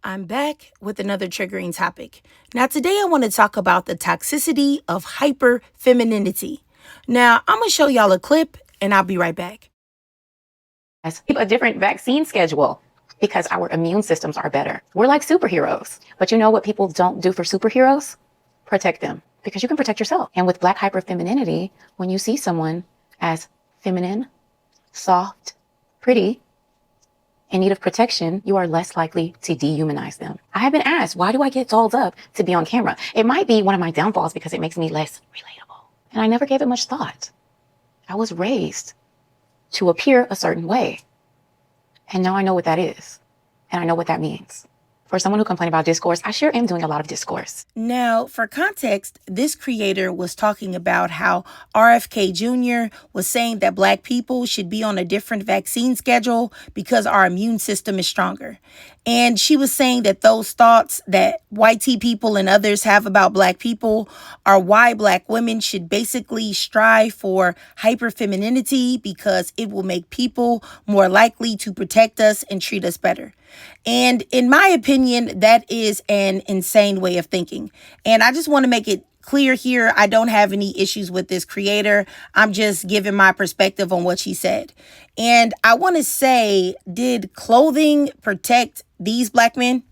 I'm back with another triggering topic. Now, today I want to talk about the toxicity of hyperfemininity. Now, I'm going to show y'all a clip and I'll be right back. Keep a different vaccine schedule because our immune systems are better. We're like superheroes. But you know what people don't do for superheroes? Protect them, because you can protect yourself. And with Black hyperfemininity, when you see someone as feminine, soft, pretty, in need of protection, you are less likely to dehumanize them. I have been asked, why do I get dolled up to be on camera? It might be one of my downfalls because it makes me less relatable. And I never gave it much thought. I was raised to appear a certain way. And now I know what that is. And I know what that means. For someone who complains about discourse, I sure am doing a lot of discourse. Now, for context, this creator was talking about how RFK Jr. was saying that Black people should be on a different vaccine schedule because our immune system is stronger. And she was saying that those thoughts that white people and others have about Black people are why Black women should basically strive for hyperfemininity because it will make people more likely to protect us and treat us better. And in my opinion, that is an insane way of thinking. And I just want to make it clear here, I don't have any issues with this creator. I'm just giving my perspective on what she said. And I want to say, did clothing protect these Black men?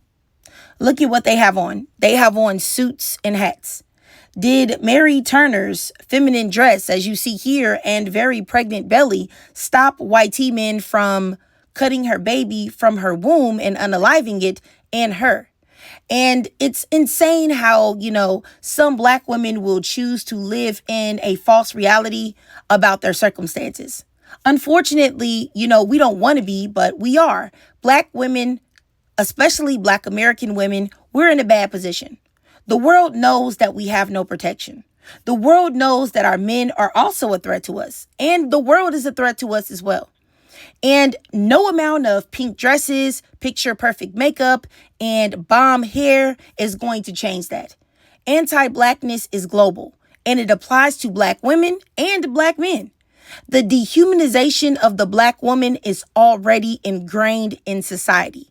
Look at what they have on. They have on suits and hats. Did Mary Turner's feminine dress, as you see here, and very pregnant belly stop white men from cutting her baby from her womb and unaliving it and her? And it's insane how, some Black women will choose to live in a false reality about their circumstances. Unfortunately, we don't want to be, but we are. Black women, especially Black American women, we're in a bad position. The world knows that we have no protection. The world knows that our men are also a threat to us, and the world is a threat to us as well. And no amount of pink dresses, picture perfect makeup, and bomb hair is going to change that. Anti-Blackness is global, and it applies to Black women and Black men. The dehumanization of the Black woman is already ingrained in society.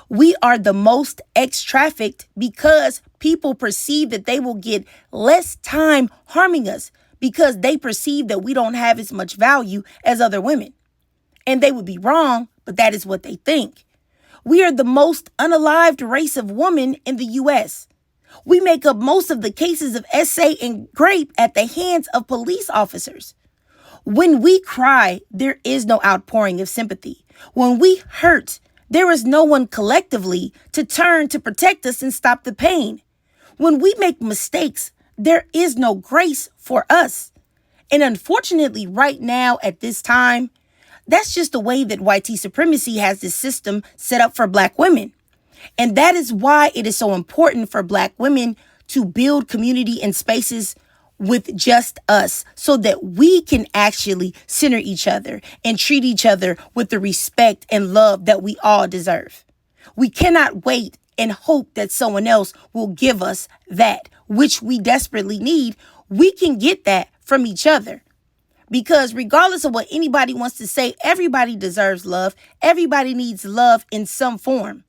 We are the most ex-trafficked because people perceive that they will get less time harming us because they perceive that we don't have as much value as other women. And they would be wrong, but that is what they think. We are the most unalived race of women in the U.S. We make up most of the cases of SA and rape at the hands of police officers. When we cry, there is no outpouring of sympathy. When we hurt, there is no one collectively to turn to protect us and stop the pain. When we make mistakes, there is no grace for us. And unfortunately, right now at this time, that's just the way that white supremacy has this system set up for Black women. And that is why it is so important for Black women to build community and spaces with just us so that we can actually center each other and treat each other with the respect and love that we all deserve. We cannot wait and hope that someone else will give us that, which we desperately need. We can get that from each other. Because regardless of what anybody wants to say, everybody deserves love. Everybody needs love in some form,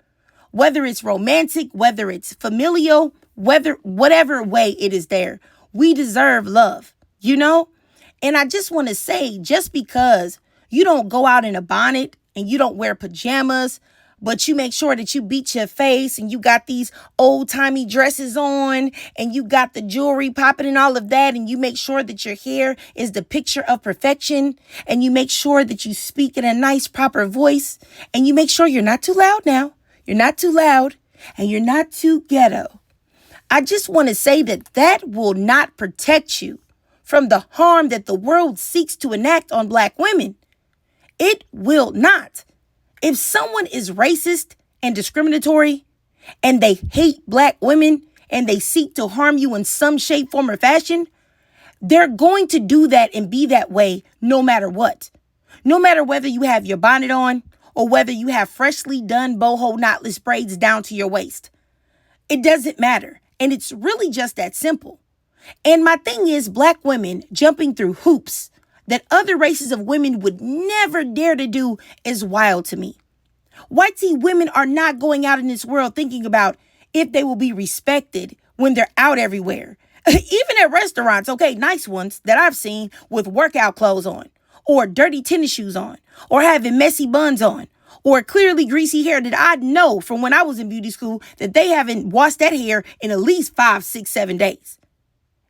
whether it's romantic, whether it's familial, whatever way it is there. We deserve love, And I just want to say, just because you don't go out in a bonnet and you don't wear pajamas, but you make sure that you beat your face and you got these old timey dresses on and you got the jewelry popping and all of that. And you make sure that your hair is the picture of perfection. And you make sure that you speak in a nice, proper voice. And you make sure you're not too loud now. You're not too loud and you're not too ghetto. I just want to say that will not protect you from the harm that the world seeks to enact on Black women. It will not. If someone is racist and discriminatory and they hate Black women and they seek to harm you in some shape, form, or fashion, they're going to do that and be that way no matter what. No matter whether you have your bonnet on or whether you have freshly done boho knotless braids down to your waist. It doesn't matter. And it's really just that simple. And my thing is, Black women jumping through hoops that other races of women would never dare to do is wild to me. White tea women are not going out in this world thinking about if they will be respected when they're out everywhere. Even at restaurants, okay, nice ones that I've seen with workout clothes on, or dirty tennis shoes on, or having messy buns on, or clearly greasy hair that I know from when I was in beauty school that they haven't washed that hair in at least 5, 6, 7 days.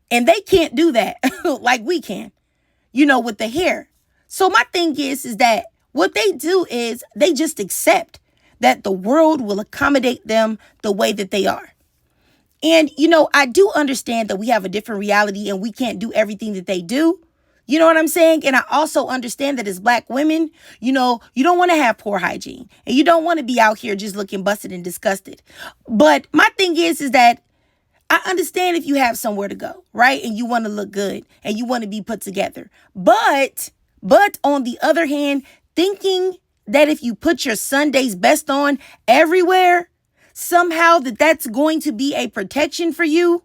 And they can't do that like we can, with the hair. So my thing is that what they do is they just accept that the world will accommodate them the way that they are. And, I do understand that we have a different reality and we can't do everything that they do. You know what I'm saying? And I also understand that as Black women, you don't want to have poor hygiene and you don't want to be out here just looking busted and disgusted. But my thing is that I understand if you have somewhere to go, right? And you want to look good and you want to be put together. But on the other hand, thinking that if you put your Sunday's best on everywhere, somehow that's going to be a protection for you,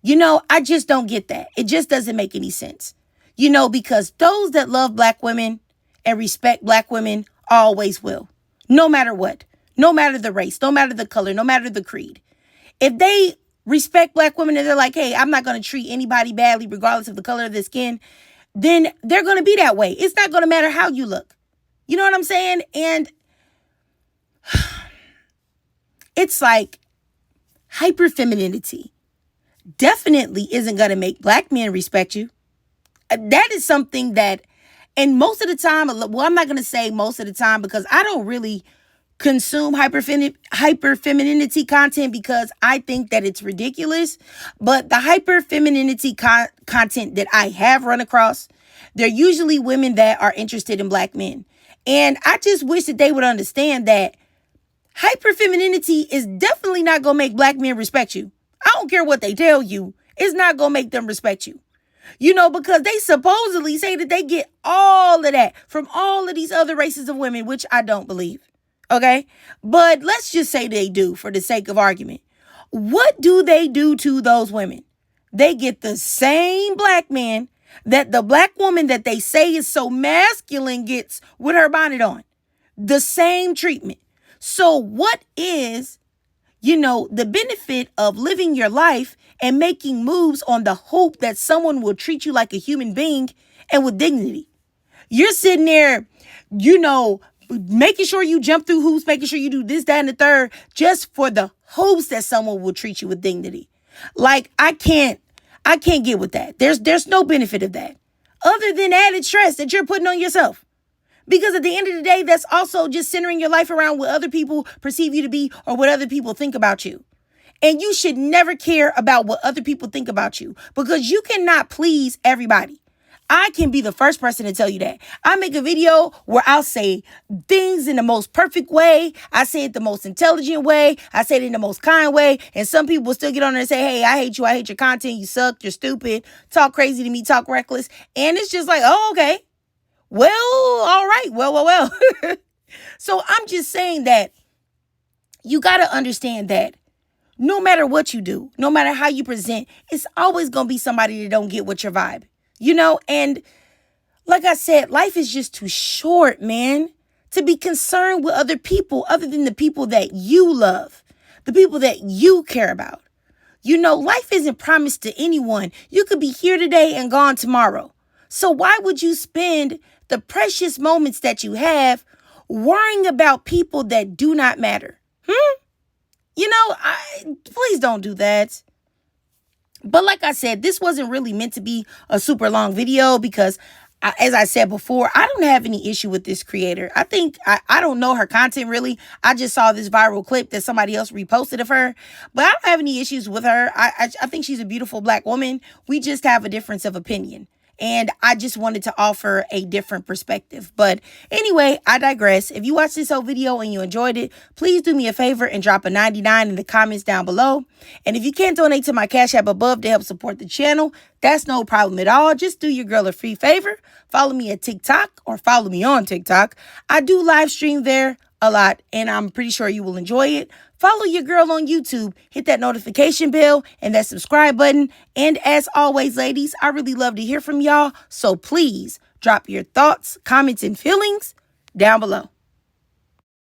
I just don't get that. It just doesn't make any sense. Because those that love Black women and respect Black women always will, no matter what, no matter the race, no matter the color, no matter the creed. If they respect Black women and they're like, hey, I'm not going to treat anybody badly regardless of the color of their skin, then they're going to be that way. It's not going to matter how you look. You know what I'm saying? And it's like hyperfemininity definitely isn't going to make Black men respect you. That is something that, and most of the time, well, I'm not going to say most of the time because I don't really consume hyperfemininity content because I think that it's ridiculous. But the hyperfemininity content that I have run across, they're usually women that are interested in Black men. And I just wish that they would understand that hyperfemininity is definitely not going to make Black men respect you. I don't care what they tell you. It's not going to make them respect you. Because they supposedly say that they get all of that from all of these other races of women, which I don't believe. Okay? But let's just say they do for the sake of argument. What do they do to those women? They get the same Black man that the Black woman that they say is so masculine gets with her bonnet on. The same treatment. So what is, the benefit of living your life and making moves on the hope that someone will treat you like a human being and with dignity? You're sitting there, making sure you jump through hoops, making sure you do this, that, and the third, just for the hopes that someone will treat you with dignity. Like, I can't get with that. There's no benefit of that other than added stress that you're putting on yourself. Because at the end of the day, that's also just centering your life around what other people perceive you to be or what other people think about you. And you should never care about what other people think about you because you cannot please everybody. I can be the first person to tell you that. I make a video where I'll say things in the most perfect way. I say it the most intelligent way. I say it in the most kind way. And some people will still get on there and say, hey, I hate you. I hate your content. You suck. You're stupid. Talk crazy to me. Talk reckless. And it's just like, oh, okay. Well, all right. Well. So I'm just saying that you got to understand that no matter what you do, no matter how you present, it's always going to be somebody that don't get with your vibe, and like I said, life is just too short, man, to be concerned with other people other than the people that you love, the people that you care about. Life isn't promised to anyone. You could be here today and gone tomorrow. So why would you spend the precious moments that you have worrying about people that do not matter? Please don't do that. But like I said, this wasn't really meant to be a super long video because, as I said before, I don't have any issue with this creator. I think, I don't know her content really. I just saw this viral clip that somebody else reposted of her. But I don't have any issues with her. I think she's a beautiful Black woman. We just have a difference of opinion. And I just wanted to offer a different perspective. But anyway, I digress. If you watched this whole video and you enjoyed it, please do me a favor and drop a 99 in the comments down below. And if you can't donate to my Cash App above to help support the channel, that's no problem at all. Just do your girl a free favor. Follow me at TikTok or follow me on TikTok. I do live stream there a lot and I'm pretty sure you will enjoy it. Follow your girl on YouTube, hit that notification bell and that subscribe button. And as always, ladies, I really love to hear from y'all. So please drop your thoughts, comments, and feelings down below.